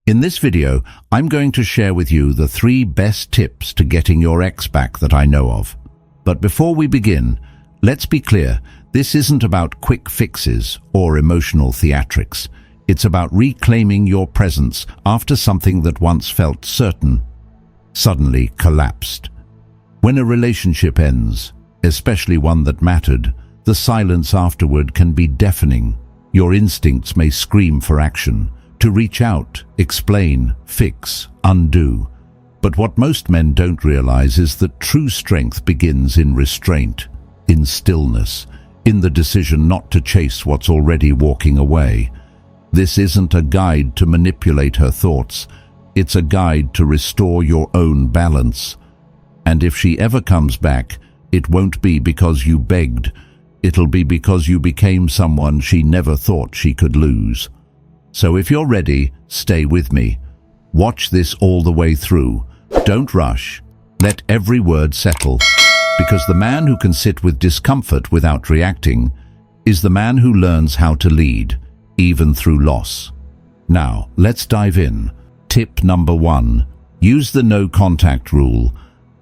In this video, I'm going to share with you the 3 best tips to getting your ex back that I know of. But before we begin, let's be clear, this isn't about quick fixes or emotional theatrics. It's about reclaiming your presence after something that once felt certain suddenly collapsed. When a relationship ends, especially one that mattered, the silence afterward can be deafening. Your instincts may scream for action, to reach out, explain, fix, undo. But what most men don't realize is that true strength begins in restraint, in stillness, in the decision not to chase what's already walking away. This isn't a guide to manipulate her thoughts. It's a guide to restore your own balance. And if she ever comes back, it won't be because you begged. It'll be because you became someone she never thought she could lose. So if you're ready, stay with me. Watch this all the way through. Don't rush. Let every word settle. Because the man who can sit with discomfort without reacting is the man who learns how to lead, even through loss. Now, let's dive in. Tip number 1. Use the no contact rule.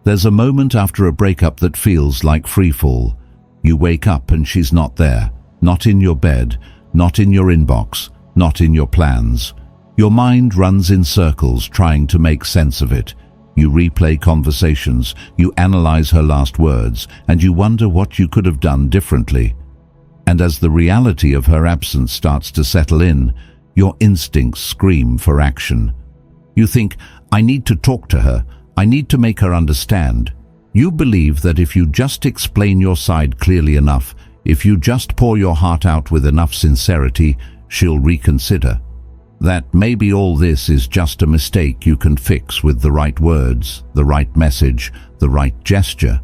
There's a moment after a breakup that feels like freefall. You wake up and she's not there. Not in your bed, not in your inbox, not in your plans. Your mind runs in circles trying to make sense of it. You replay conversations, you analyze her last words, and you wonder what you could have done differently. And as the reality of her absence starts to settle in, your instincts scream for action. You think, I need to talk to her, I need to make her understand. You believe that if you just explain your side clearly enough, if you just pour your heart out with enough sincerity, she'll reconsider. That maybe all this is just a mistake you can fix with the right words, the right message, the right gesture.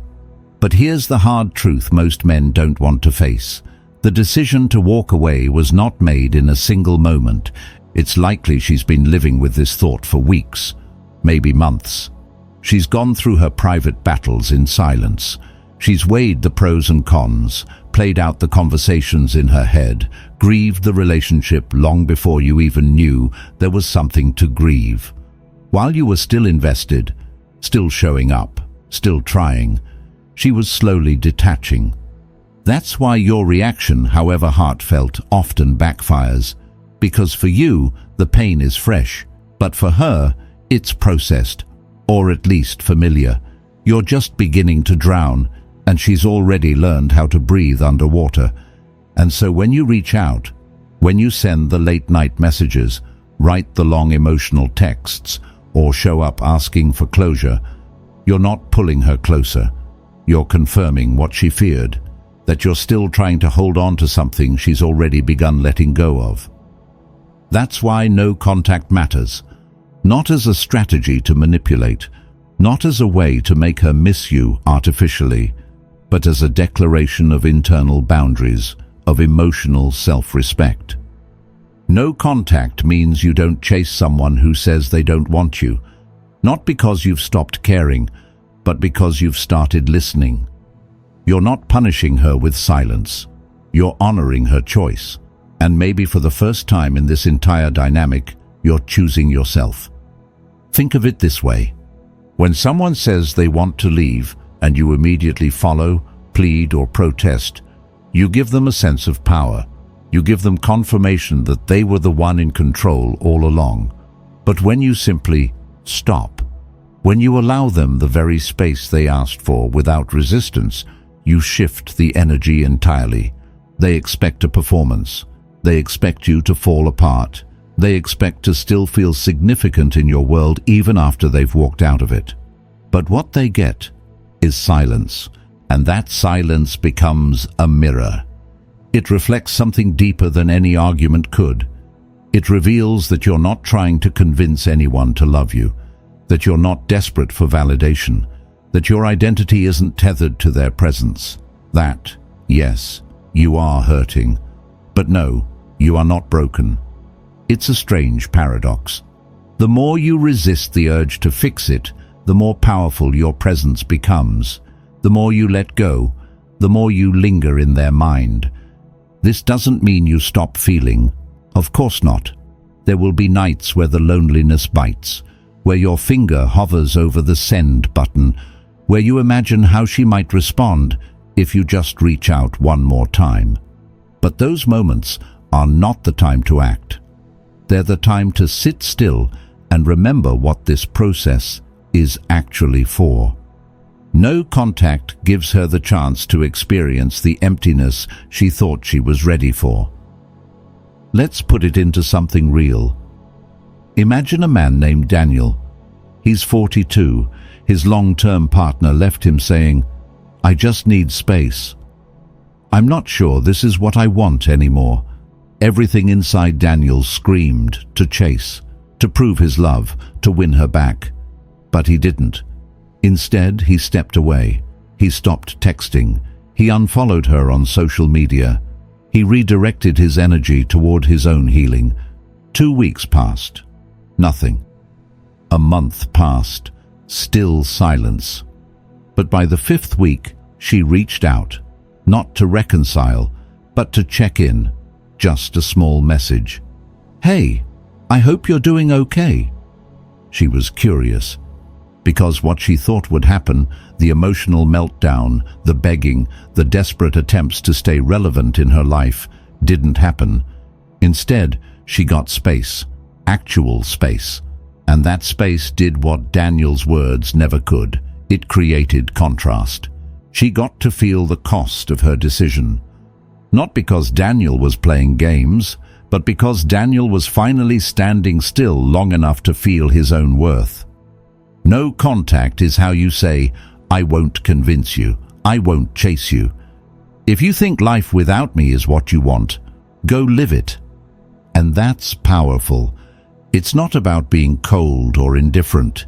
But here's the hard truth most men don't want to face. The decision to walk away was not made in a single moment. It's likely she's been living with this thought for weeks, maybe months. She's gone through her private battles in silence. She's weighed the pros and cons, played out the conversations in her head, grieved the relationship long before you even knew there was something to grieve. While you were still invested, still showing up, still trying, she was slowly detaching. That's why your reaction, however heartfelt, often backfires. Because for you, the pain is fresh, but for her, it's processed, or at least familiar. You're just beginning to drown, and she's already learned how to breathe underwater. And so when you reach out, when you send the late-night messages, write the long emotional texts, or show up asking for closure, you're not pulling her closer. You're confirming what she feared, that you're still trying to hold on to something she's already begun letting go of. That's why no contact matters. Not as a strategy to manipulate, not as a way to make her miss you artificially, but as a declaration of internal boundaries, of emotional self-respect. No contact means you don't chase someone who says they don't want you, not because you've stopped caring, but because you've started listening. You're not punishing her with silence. You're honoring her choice. And maybe for the first time in this entire dynamic, you're choosing yourself. Think of it this way. When someone says they want to leave and you immediately follow, plead, or protest, you give them a sense of power. You give them confirmation that they were the one in control all along. But when you simply stop, when you allow them the very space they asked for without resistance, you shift the energy entirely. They expect a performance. They expect you to fall apart. They expect to still feel significant in your world even after they've walked out of it. But what they get is silence, and that silence becomes a mirror. It reflects something deeper than any argument could. It reveals that you're not trying to convince anyone to love you, that you're not desperate for validation, that your identity isn't tethered to their presence. That, yes, you are hurting, but no, you are not broken. It's a strange paradox. The more you resist the urge to fix it, the more powerful your presence becomes. The more you let go, the more you linger in their mind. This doesn't mean you stop feeling. Of course not. There will be nights where the loneliness bites, where your finger hovers over the send button, where you imagine how she might respond if you just reach out one more time. But those moments are not the time to act. They're the time to sit still and remember what this process is actually for. No contact gives her the chance to experience the emptiness she thought she was ready for. Let's put it into something real. Imagine a man named Daniel. He's 42. His long-term partner left him saying, "I just need space. I'm not sure this is what I want anymore." Everything inside Daniel screamed to chase, to prove his love, to win her back. But he didn't. Instead, he stepped away. He stopped texting. He unfollowed her on social media. He redirected his energy toward his own healing. 2 weeks passed. Nothing. A month passed. Still silence. But by the 5th week, she reached out, not to reconcile, but to check in. Just a small message. "Hey, I hope you're doing okay." She was curious, because what she thought would happen, the emotional meltdown, the begging, the desperate attempts to stay relevant in her life, didn't happen. Instead, she got space, actual space. And that space did what Daniel's words never could. It created contrast. She got to feel the cost of her decision. Not because Daniel was playing games, but because Daniel was finally standing still long enough to feel his own worth. No contact is how you say, "I won't convince you, I won't chase you. If you think life without me is what you want, go live it." And that's powerful. It's not about being cold or indifferent.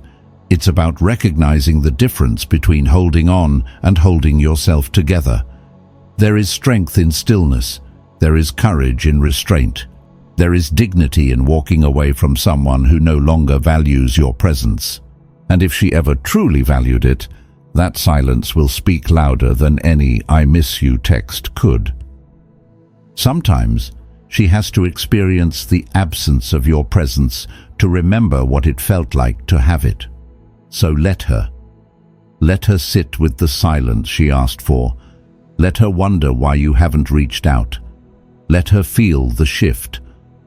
It's about recognizing the difference between holding on and holding yourself together. There is strength in stillness. There is courage in restraint. There is dignity in walking away from someone who no longer values your presence. And if she ever truly valued it, that silence will speak louder than any "I miss you" text could. Sometimes she has to experience the absence of your presence to remember what it felt like to have it. So let her. Let her sit with the silence she asked for. Let her wonder why you haven't reached out. Let her feel the shift,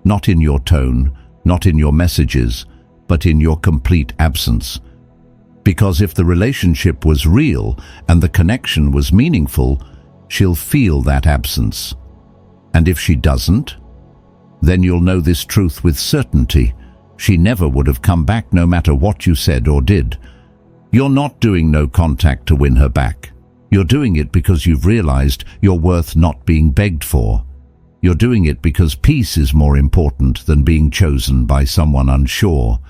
not in your tone, not in your messages, but in your complete absence. Because if the relationship was real and the connection was meaningful, she'll feel that absence. And if she doesn't, then you'll know this truth with certainty. She never would have come back no matter what you said or did. You're not doing no contact to win her back. You're doing it because you've realized you're worth not being begged for. You're doing it because peace is more important than being chosen by someone unsure.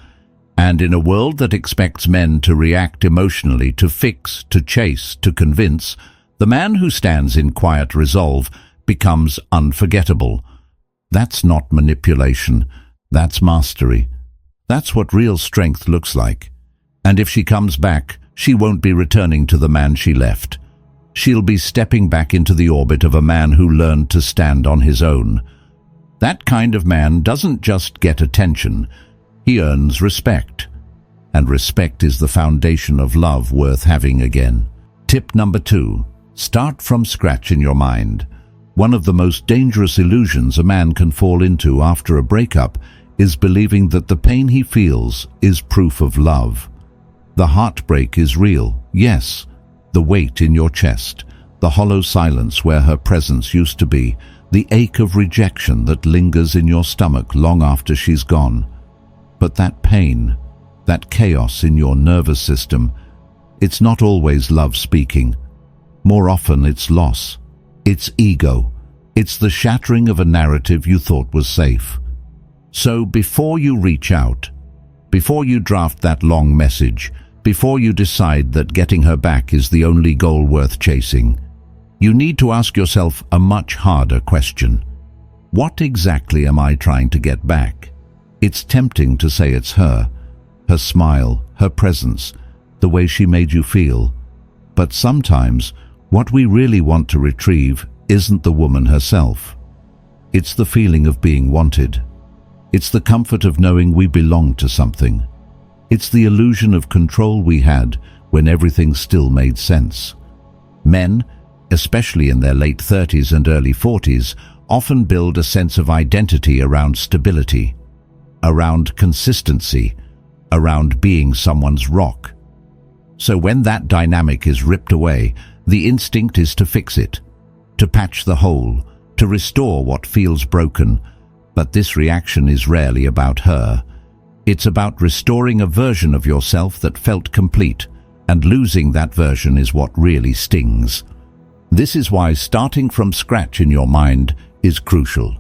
And in a world that expects men to react emotionally, to fix, to chase, to convince, the man who stands in quiet resolve becomes unforgettable. That's not manipulation. That's mastery. That's what real strength looks like. And if she comes back, she won't be returning to the man she left. She'll be stepping back into the orbit of a man who learned to stand on his own. That kind of man doesn't just get attention. He earns respect. And respect is the foundation of love worth having again. Tip number 2. Start from scratch in your mind. One of the most dangerous illusions a man can fall into after a breakup is believing that the pain he feels is proof of love. The heartbreak is real, yes. The weight in your chest, the hollow silence where her presence used to be, the ache of rejection that lingers in your stomach long after she's gone. But that pain, that chaos in your nervous system, it's not always love speaking. More often it's loss. It's ego. It's the shattering of a narrative you thought was safe. So before you reach out, before you draft that long message, before you decide that getting her back is the only goal worth chasing, you need to ask yourself a much harder question. What exactly am I trying to get back? It's tempting to say it's her smile, her presence, the way she made you feel. But sometimes what we really want to retrieve isn't the woman herself. It's the feeling of being wanted. It's the comfort of knowing we belong to something. It's the illusion of control we had when everything still made sense. Men, especially in their late 30s and early 40s, often build a sense of identity around stability, around consistency, around being someone's rock. So when that dynamic is ripped away, the instinct is to fix it, to patch the hole, to restore what feels broken. But this reaction is rarely about her. It's about restoring a version of yourself that felt complete, and losing that version is what really stings. This is why starting from scratch in your mind is crucial.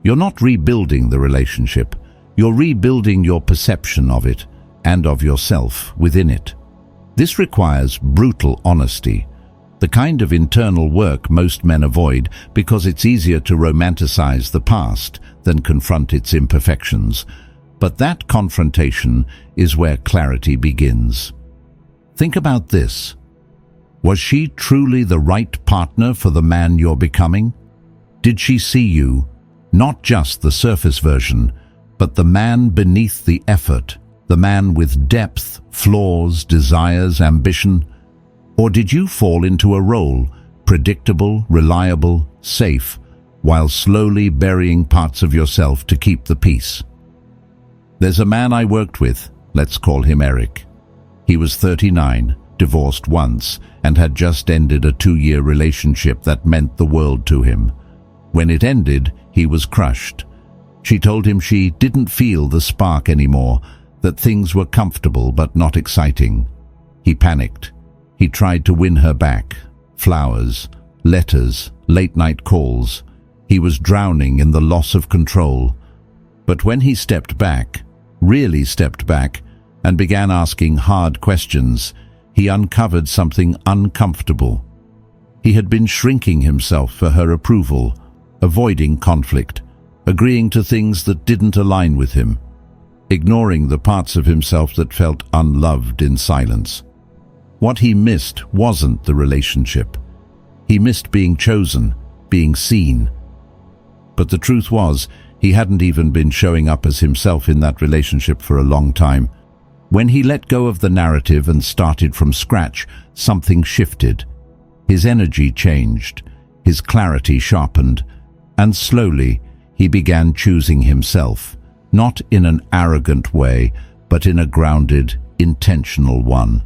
You're not rebuilding the relationship, you're rebuilding your perception of it and of yourself within it. This requires brutal honesty, the kind of internal work most men avoid because it's easier to romanticize the past than confront its imperfections. But that confrontation is where clarity begins. Think about this. Was she truly the right partner for the man you're becoming? Did she see you, not just the surface version, but the man beneath the effort, the man with depth, flaws, desires, ambition? Or did you fall into a role, predictable, reliable, safe, while slowly burying parts of yourself to keep the peace? There's a man I worked with, let's call him Eric. He was 39, divorced once, and had just ended a 2-year relationship that meant the world to him. When it ended, he was crushed. She told him she didn't feel the spark anymore, that things were comfortable but not exciting. He panicked. He tried to win her back. Flowers, letters, late-night calls. He was drowning in the loss of control. But when he stepped back, really stepped back, and began asking hard questions, he uncovered something uncomfortable. He had been shrinking himself for her approval, avoiding conflict, agreeing to things that didn't align with him, ignoring the parts of himself that felt unloved in silence. What he missed wasn't the relationship. He missed being chosen, being seen. But the truth was, he hadn't even been showing up as himself in that relationship for a long time. When he let go of the narrative and started from scratch, something shifted. His energy changed, his clarity sharpened, and slowly he began choosing himself, not in an arrogant way, but in a grounded, intentional one.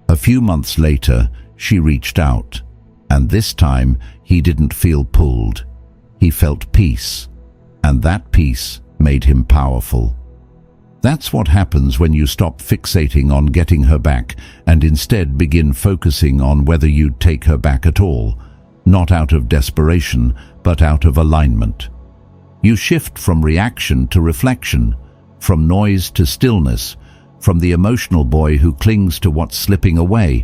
A few months later, she reached out, and this time he didn't feel pulled. He felt peace, and that peace made him powerful. That's what happens when you stop fixating on getting her back and instead begin focusing on whether you'd take her back at all, not out of desperation, but out of alignment. You shift from reaction to reflection, from noise to stillness, from the emotional boy who clings to what's slipping away,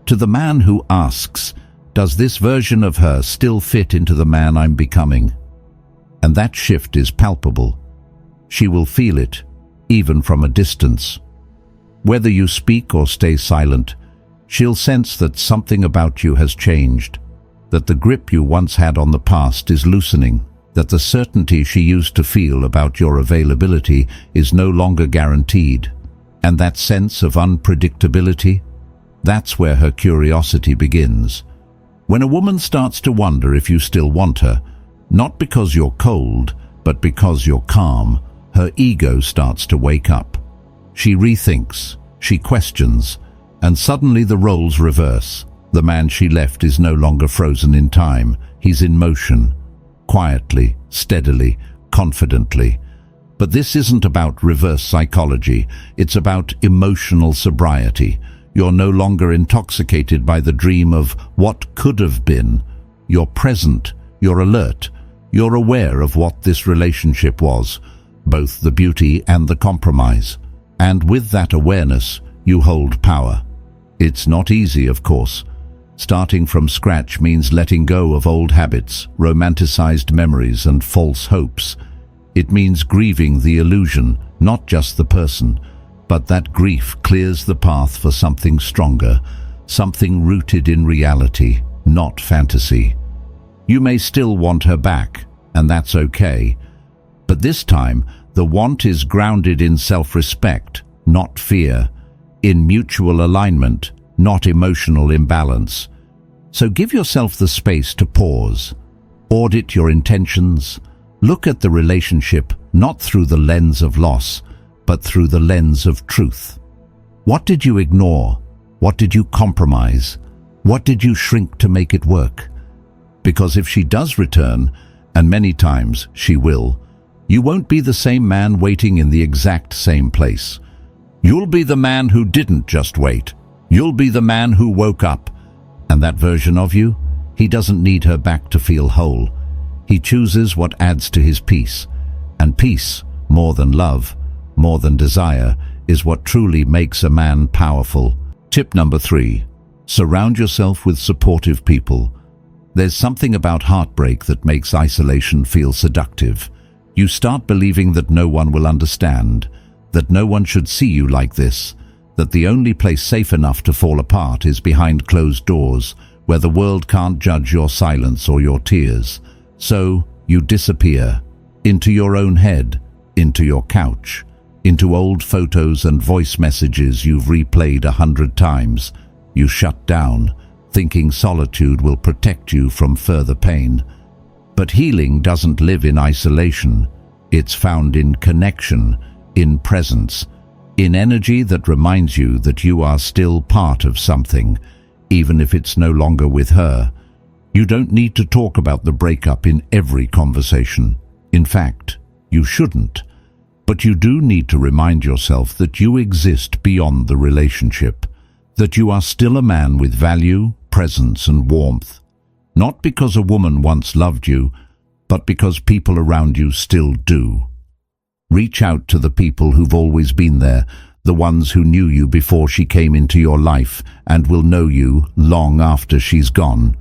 to the man who asks, does this version of her still fit into the man I'm becoming? And that shift is palpable. She will feel it, even from a distance. Whether you speak or stay silent, she'll sense that something about you has changed, that the grip you once had on the past is loosening, that the certainty she used to feel about your availability is no longer guaranteed. And that sense of unpredictability, that's where her curiosity begins. When a woman starts to wonder if you still want her, not because you're cold, but because you're calm, her ego starts to wake up. She rethinks, she questions, and suddenly the roles reverse. The man she left is no longer frozen in time. He's in motion, quietly, steadily, confidently. But this isn't about reverse psychology. It's about emotional sobriety. You're no longer intoxicated by the dream of what could have been. You're present, you're alert, you're aware of what this relationship was, both the beauty and the compromise. And with that awareness, you hold power. It's not easy, of course. Starting from scratch means letting go of old habits, romanticized memories, and false hopes. It means grieving the illusion, not just the person, but that grief clears the path for something stronger, something rooted in reality, not fantasy. You may still want her back, and that's okay. But this time, The want is grounded in self-respect, not fear, in mutual alignment, not emotional imbalance. So give yourself the space to pause. Audit your intentions. Look at the relationship not through the lens of loss, but through the lens of truth. What did you ignore? What did you compromise? What did you shrink to make it work? Because if she does return, and many times she will, you won't be the same man waiting in the exact same place. You'll be the man who didn't just wait. You'll be the man who woke up. And that version of you, he doesn't need her back to feel whole. He chooses what adds to his peace. And peace, more than love, more than desire, is what truly makes a man powerful. Tip number 3. Surround yourself with supportive people. There's something about heartbreak that makes isolation feel seductive. You start believing that no one will understand, that no one should see you like this, that the only place safe enough to fall apart is behind closed doors, where the world can't judge your silence or your tears. So you disappear, into your own head, into your couch, into old photos and voice messages you've replayed 100 times. You shut down, thinking solitude will protect you from further pain. But healing doesn't live in isolation. It's found in connection, in presence, in energy that reminds you that you are still part of something, even if it's no longer with her. You don't need to talk about the breakup in every conversation. In fact, you shouldn't. But you do need to remind yourself that you exist beyond the relationship, that you are still a man with value, presence, and warmth. Not because a woman once loved you, but because people around you still do. Reach out to the people who've always been there, the ones who knew you before she came into your life and will know you long after she's gone.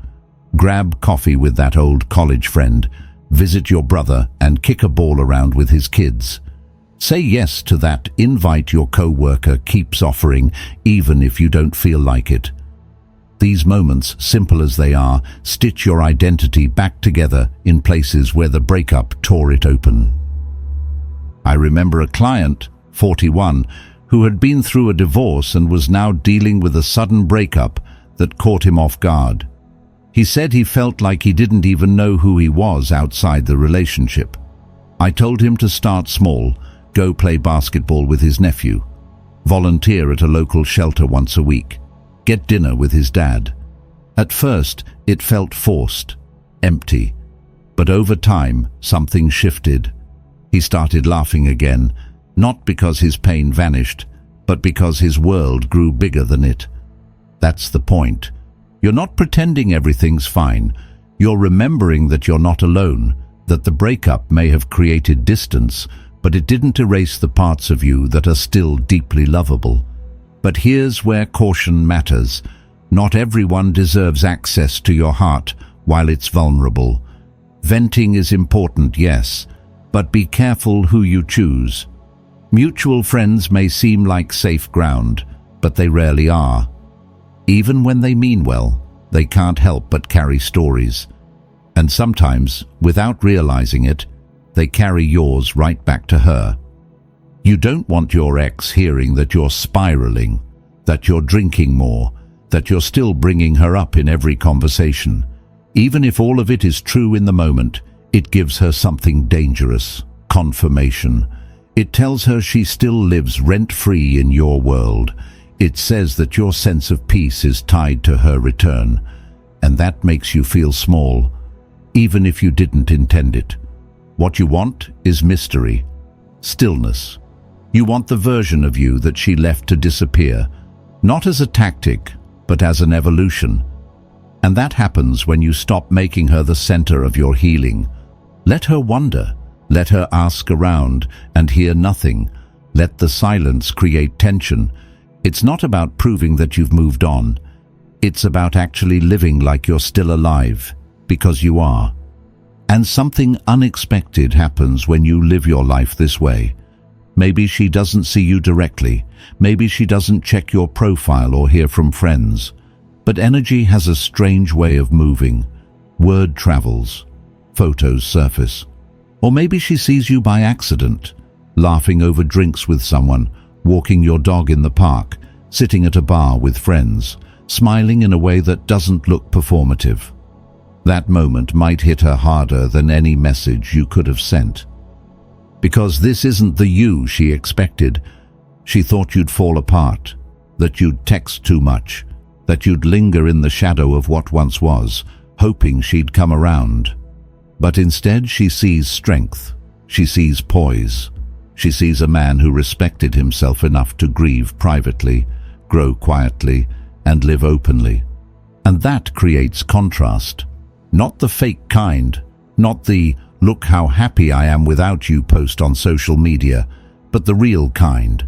Grab coffee with that old college friend, visit your brother and kick a ball around with his kids. Say yes to that invite your co-worker keeps offering, even if you don't feel like it. These moments, simple as they are, stitch your identity back together in places where the breakup tore it open. I remember a client, 41, who had been through a divorce and was now dealing with a sudden breakup that caught him off guard. He said he felt like he didn't even know who he was outside the relationship. I told him to start small, go play basketball with his nephew, volunteer at a local shelter once a week, get dinner with his dad. At first, it felt forced, empty, but over time, something shifted. He started laughing again, not because his pain vanished, but because his world grew bigger than it. That's the point. You're not pretending everything's fine. You're remembering that you're not alone, that the breakup may have created distance, but it didn't erase the parts of you that are still deeply lovable. But here's where caution matters. Not everyone deserves access to your heart while it's vulnerable. Venting is important, yes, but be careful who you choose. Mutual friends may seem like safe ground, but they rarely are. Even when they mean well, they can't help but carry stories. And sometimes, without realizing it, they carry yours right back to her. You don't want your ex hearing that you're spiraling, that you're drinking more, that you're still bringing her up in every conversation. Even if all of it is true in the moment, it gives her something dangerous, confirmation. It tells her she still lives rent-free in your world. It says that your sense of peace is tied to her return, and that makes you feel small, even if you didn't intend it. What you want is mystery, stillness. You want the version of you that she left to disappear, not as a tactic, but as an evolution. And that happens when you stop making her the center of your healing. Let her wonder, let her ask around and hear nothing. Let the silence create tension. It's not about proving that you've moved on. It's about actually living like you're still alive, because you are. And something unexpected happens when you live your life this way. Maybe she doesn't see you directly. Maybe she doesn't check your profile or hear from friends. But energy has a strange way of moving. Word travels. Photos surface. Or maybe she sees you by accident. laughing over drinks with someone, walking your dog in the park, sitting at a bar with friends, smiling in a way that doesn't look performative. That moment might hit her harder than any message you could have sent. Because this isn't the you she expected. She thought you'd fall apart, that you'd text too much, that you'd linger in the shadow of what once was, hoping she'd come around. But instead she sees strength, she sees poise, she sees a man who respected himself enough to grieve privately, grow quietly, and live openly. And that creates contrast. Not the fake kind, not the "look how happy I am without you" post on social media, but the real kind.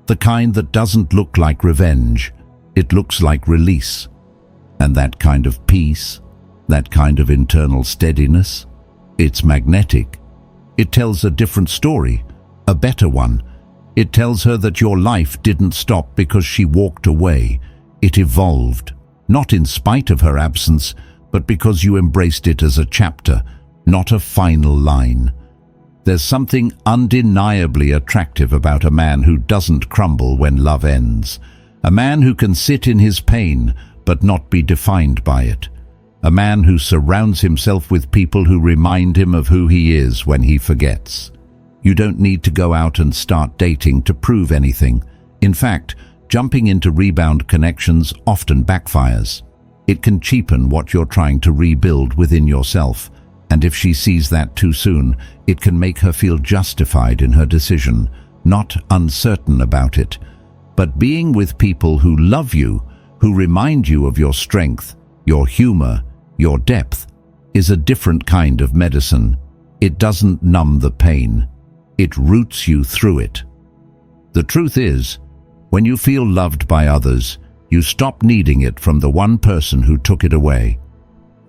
The kind that doesn't look like revenge, it looks like release. And that kind of peace, that kind of internal steadiness, it's magnetic. It tells a different story, a better one. It tells her that your life didn't stop because she walked away. It evolved, not in spite of her absence, but because you embraced it as a chapter, not a final line. There's something undeniably attractive about a man who doesn't crumble when love ends. A man who can sit in his pain but not be defined by it. A man who surrounds himself with people who remind him of who he is when he forgets. You don't need to go out and start dating to prove anything. In fact, jumping into rebound connections often backfires. It can cheapen what you're trying to rebuild within yourself. And if she sees that too soon, it can make her feel justified in her decision, not uncertain about it. But being with people who love you, who remind you of your strength, your humor, your depth, is a different kind of medicine. It doesn't numb the pain. It roots you through it. The truth is, when you feel loved by others, you stop needing it from the one person who took it away.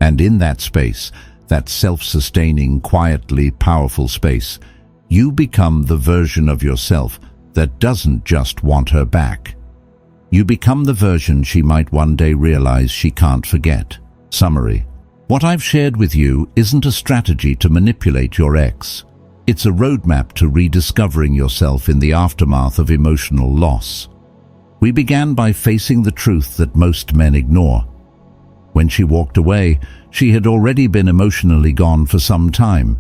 And in that space, that self-sustaining, quietly powerful space, you become the version of yourself that doesn't just want her back. You become the version she might one day realize she can't forget. Summary. What I've shared with you isn't a strategy to manipulate your ex. It's a roadmap to rediscovering yourself in the aftermath of emotional loss. We began by facing the truth that most men ignore. When she walked away, she had already been emotionally gone for some time.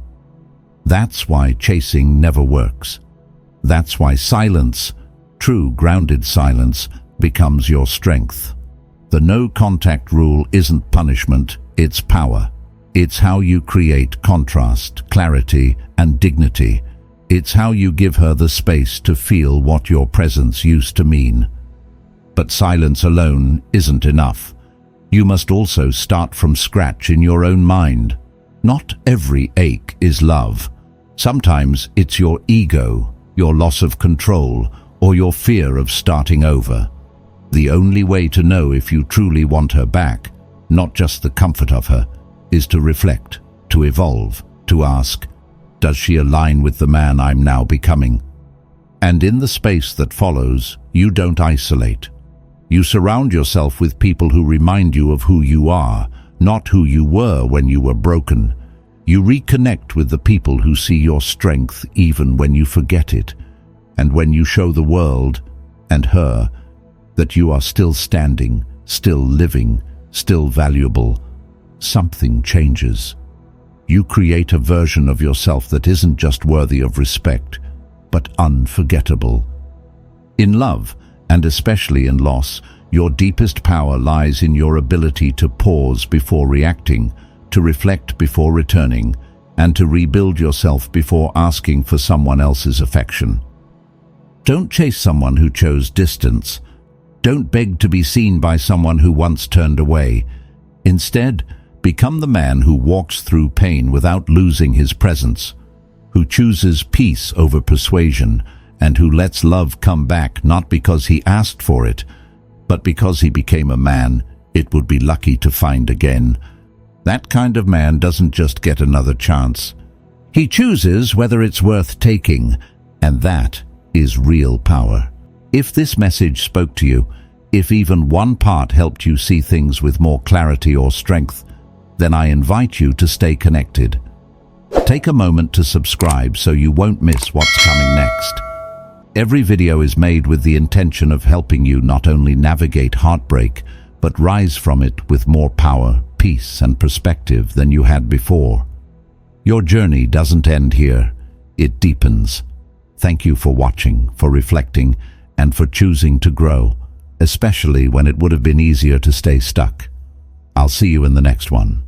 That's why chasing never works. That's why silence, true grounded silence, becomes your strength. The no-contact rule isn't punishment, it's power. It's how you create contrast, clarity, and dignity. It's how you give her the space to feel what your presence used to mean. But silence alone isn't enough. You must also start from scratch in your own mind. Not every ache is love. Sometimes it's your ego, your loss of control, or your fear of starting over. The only way to know if you truly want her back, not just the comfort of her, is to reflect, to evolve, to ask, does she align with the man I'm now becoming? And in the space that follows, you don't isolate. You surround yourself with people who remind you of who you are, not who you were when you were broken. You reconnect with the people who see your strength even when you forget it, and when you show the world, and her, that you are still standing, still living, still valuable, something changes. You create a version of yourself that isn't just worthy of respect, but unforgettable. In love, and especially in loss, your deepest power lies in your ability to pause before reacting, to reflect before returning, and to rebuild yourself before asking for someone else's affection. Don't chase someone who chose distance. Don't beg to be seen by someone who once turned away. Instead, become the man who walks through pain without losing his presence, who chooses peace over persuasion, and who lets love come back not because he asked for it, but because he became a man it would be lucky to find again. That kind of man doesn't just get another chance. He chooses whether it's worth taking, and that is real power. If this message spoke to you, if even one part helped you see things with more clarity or strength, then I invite you to stay connected. Take a moment to subscribe so you won't miss what's coming next. Every video is made with the intention of helping you not only navigate heartbreak, but rise from it with more power, peace, and perspective than you had before. Your journey doesn't end here, it deepens. Thank you for watching, for reflecting, and for choosing to grow, especially when it would have been easier to stay stuck. I'll see you in the next one.